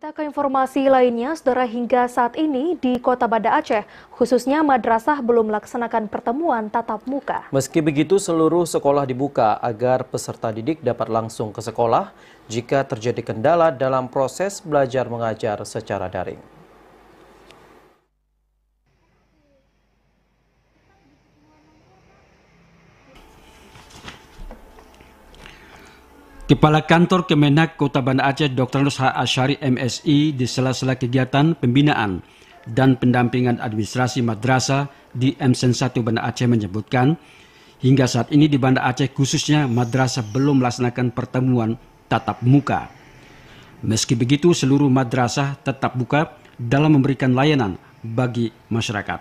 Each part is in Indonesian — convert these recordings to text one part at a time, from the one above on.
Kita ke informasi lainnya, saudara, hingga saat ini di Kota Banda Aceh, khususnya madrasah belum melaksanakan pertemuan tatap muka. Meski begitu, seluruh sekolah dibuka agar peserta didik dapat langsung ke sekolah jika terjadi kendala dalam proses belajar mengajar secara daring. Kepala Kantor Kemenak Kota Banda Aceh Dr. Nus H. Asyari MSI di sela-sela kegiatan pembinaan dan pendampingan administrasi madrasah di MSen 1 Banda Aceh menyebutkan, hingga saat ini di Banda Aceh khususnya madrasah belum melaksanakan pertemuan tatap muka. Meski begitu, seluruh madrasah tetap buka dalam memberikan layanan bagi masyarakat.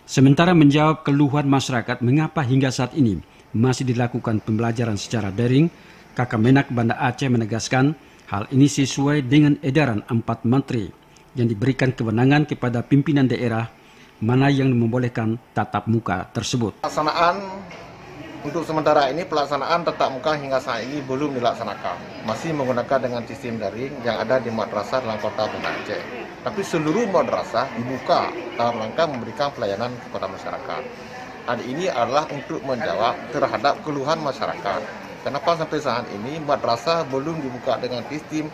Sementara menjawab keluhan masyarakat mengapa hingga saat ini masih dilakukan pembelajaran secara daring, Kak-Menak Banda Aceh menegaskan hal ini sesuai dengan edaran 4 menteri yang diberikan kewenangan kepada pimpinan daerah mana yang membolehkan tatap muka tersebut. Untuk sementara ini pelaksanaan tatap muka hingga saat ini belum dilaksanakan. Masih menggunakan dengan sistem daring yang ada di madrasah dalam Kota Banda Aceh. Tapi seluruh madrasah dibuka dalam rangka memberikan pelayanan kepada masyarakat. Hal ini adalah untuk menjawab terhadap keluhan masyarakat. Kenapa sampai saat ini madrasah belum dibuka dengan sistem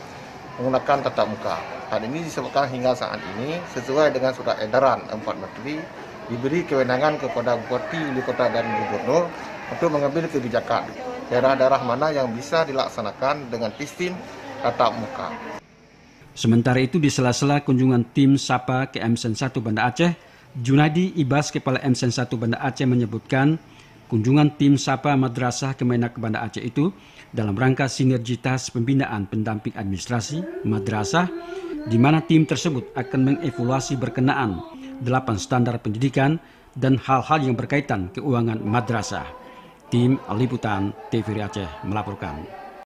menggunakan tatap muka? Hal ini disebabkan hingga saat ini sesuai dengan surat edaran 4 menteri diberi kewenangan kepada Bupati, Wali Kota dan Gubernur untuk mengambil kebijakan daerah-daerah mana yang bisa dilaksanakan dengan sistem tatap muka. Sementara itu di sela-sela kunjungan tim SAPA ke MSen 1 Banda Aceh, Junadi Ibas Kepala MSen 1 Banda Aceh menyebutkan kunjungan tim SAPA Madrasah Kemenak Banda Aceh itu dalam rangka sinergitas pembinaan pendamping administrasi madrasah, di mana tim tersebut akan mengevaluasi berkenaan 8 standar pendidikan dan hal-hal yang berkaitan keuangan madrasah. Tim Liputan TVRI Aceh melaporkan.